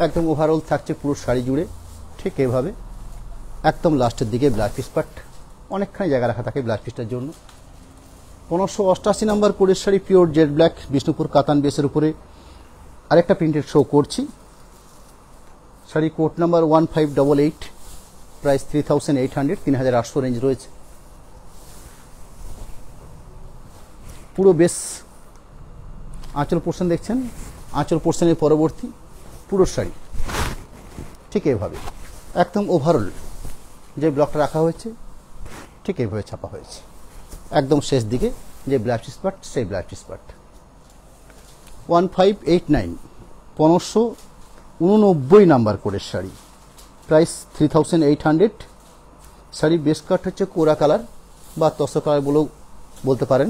একদম ওভারঅল থাকছে পুরো শাড়ি জুড়ে ঠিক এইভাবে। একদম লাস্টের দিকে ব্ল্যাক পিস পাট, অনেকখানি জায়গা রাখা থাকে ব্ল্যাক পিসটার জন্য। 1588 নাম্বার কোডের sari pure jet black Bishnupur katan বেসের উপরে আরেকটা প্রিন্টেড শো করছি। Sari code number 1588, price 3800, 3800 range রয়েছে। পুরো বেস আঁচল পোর্শন দেখছেন, আঁচল পোর্শনের পরবর্তী পুরো শাড়ি ঠিক এইভাবে, একদম ওভারঅল যে ব্লকটা রাখা হয়েছে ঠিক এইভাবে ছাপা হয়েছে। একদম শেষ দিকে যে ব্ল্যাক পিস পাট, সেই ব্ল্যাক পিস পাট। 1589, 1589 নাম্বার কোডের শাড়ি, প্রাইস 3800। শাড়ির বেস কাট হচ্ছে কোরা কালার বা তসর কালার বলেও বলতে পারেন।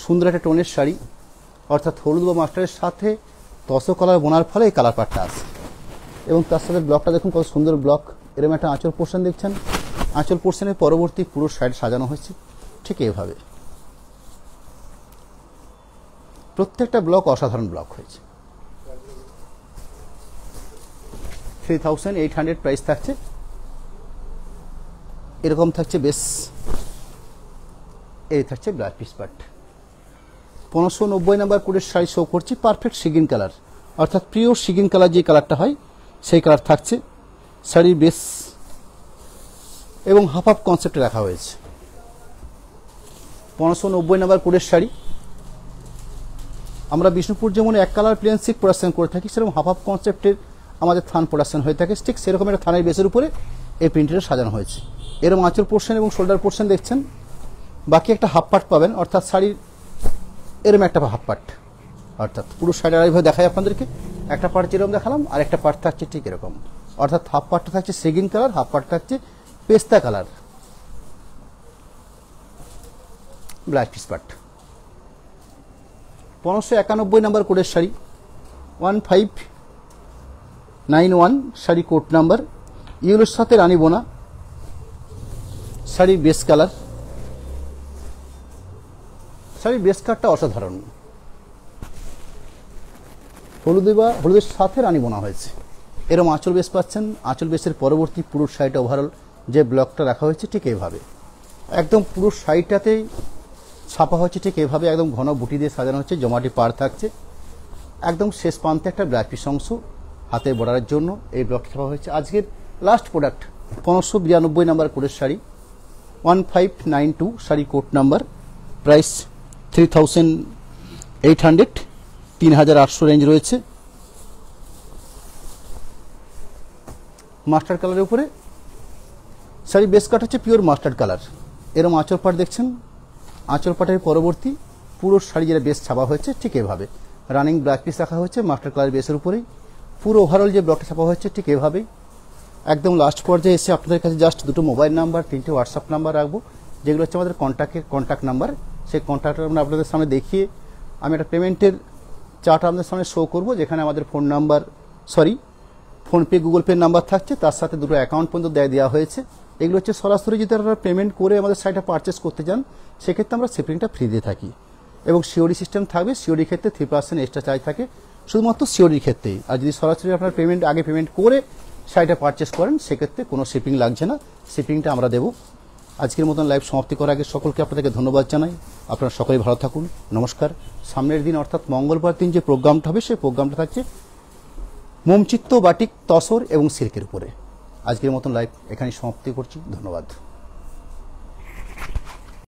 সুন্দর একটা টোনের শাড়ি, অর্থাৎ হলুদ বা মাস্টারের সাথে তসর কালার বোনার ফলে এই কালার পাটটা আছে। এবং তার সাথে ব্লকটা দেখুন কত সুন্দর ব্লক। এরকম একটা আঁচল পোর্শন দেখছেন, আঁচল পোর্শনের পরবর্তী পুরো সাইড সাজানো হয়েছে ঠিক এইভাবে। প্রত্যেকটা ব্লক অসাধারণ ব্লক হয়েছে। 3800 প্রাইস থাকছে। এরকম থাকছে বেশ, এই থাকছে ব্ল্যাক পিস পাট। 1590 নাম্বার কোডের শাড়ি শো করছি পারফেক্ট সিগিন কালার, অর্থাৎ পিওর সিগিন কালার যে কালারটা হয় সেই কালার থাকছে। শাড়ির বেস এবং হাফ হাফ কনসেপ্টে রাখা হয়েছে। 1590 নাম্বার কোডের শাড়ি। আমরা বিষ্ণুপুর যেমন এক কালার প্লেন সিল্ক প্রোডাকশন করে থাকি, সেরকম হাফ হাফ কনসেপ্টের আমাদের থান প্রোডাকশন হয়ে থাকে। ঠিক সেরকম একটা থানের বেসের উপরে এই প্রিন্টটা সাজানো হয়েছে। এরকম আঁচল পোর্শন এবং শোল্ডার পোর্শন দেখছেন। বাকি একটা হাফ পার্ট পাবেন, অর্থাৎ শাড়ির এরকম একটা হাফ পার্ট, অর্থাৎ পুরো শাড়ি আড়াইভাবে দেখায় আপনাদেরকে। একটা পার্ট যেরকম দেখালাম, আর একটা পার্ট থাকছে ঠিক এরকম, অর্থাৎ হাফ পার্টটা থাকছে সেগিন কালার, হাফ পার্ট থাকছে পেস্তা colour black piece part. 1591 number কোডের শাড়ি 1591 শাড়ি কোড নাম্বার, ইউলোর সাথে রানী বোনা, শাড়ির বেস কালার। শাড়ির বেস কালারটা অসাধারণ, হলুদের সাথে রানী বোনা হয়েছে। এরকম আঁচল বেস পাচ্ছেন, আঁচল বেসের পরবর্তী পুরো শাড়িটা ওভারঅল যে ব্লকটা রাখা হয়েছে ঠিক এইভাবে। একদম পুরো শাড়িটাতেই ছাপা হচ্ছে ঠিক এভাবে, একদম ঘন বুটি দিয়ে সাজানো হচ্ছে, জমাটি পার থাকছে। একদম শেষ প্রান্তে একটা ব্লাউজ পিস অংশ হাতে বর্ডারের জন্য এই ব্লকটি ছাপা হয়েছে। আজকের লাস্ট প্রোডাক্ট 1592 নাম্বার কোডের sari, 1592 sari code number, price 3800, 3800 range রয়েছে। মাস্টার্ড কালারের উপরে শাড়ি বেস কাট হচ্ছে পিওর মাস্টার্ড কালার। এরম আঁচল পাট দেখছেন, আঁচল পাটের পরবর্তী পুরো শাড়ি যেটা বেস ছাপা হয়েছে ঠিক এভাবে রানিং ব্ল্যাক পিস রাখা হয়েছে মাস্টার্ড কালার বেসের উপরেই। পুরো ওভারঅল যে ব্লকটা ছাপা হয়েছে ঠিক এভাবেই। একদম লাস্ট পর্যায়ে এসে আপনাদের কাছে জাস্ট দুটো মোবাইল নাম্বার, 3টে হোয়াটসঅ্যাপ নাম্বার রাখবো, যেগুলো হচ্ছে আমাদের কন্ট্যাক্ট নাম্বার। সেই কন্ট্যাক্ট আমরা আপনাদের সামনে দেখিয়ে আমি একটা পেমেন্টের চার্ট আপনাদের সামনে শো করবো, যেখানে আমাদের ফোনপে গুগল পে নাম্বার থাকছে, তার সাথে দুটো অ্যাকাউন্ট পর্যন্ত দেওয়া হয়েছে। এগুলো হচ্ছে সরাসরি যদি আপনারা পেমেন্ট করে আমাদের সাইটে পারচেস করতে চান, সেক্ষেত্রে আমরা শিপিংটা ফ্রি দিয়ে থাকি এবং সিওডি সিস্টেম থাকবে। সিওডি ক্ষেত্রে 3% এক্সট্রা চার্জ থাকে, শুধুমাত্র সিওডির ক্ষেত্রেই। আর যদি সরাসরি আপনার আগে পেমেন্ট করে সাইটে পারচেস করেন, সেক্ষেত্রে কোনো শিপিং লাগছে না, শিপিংটা আমরা দেবো। আজকের মতন লাইভ সমাপ্তি করার আগে সকলকে আপনাদেরকে ধন্যবাদ জানাই। আপনারা সকলেই ভালো থাকুন, নমস্কার। সামনের দিন অর্থাৎ মঙ্গলবার দিন যে প্রোগ্রামটা হবে, সেই প্রোগ্রামটা থাকছে মোমচিত্ত, বাটিক, তসর এবং সিল্কের উপরে। আজকের মতন লাইভ এখানেই সমাপ্তি করছি, ধন্যবাদ।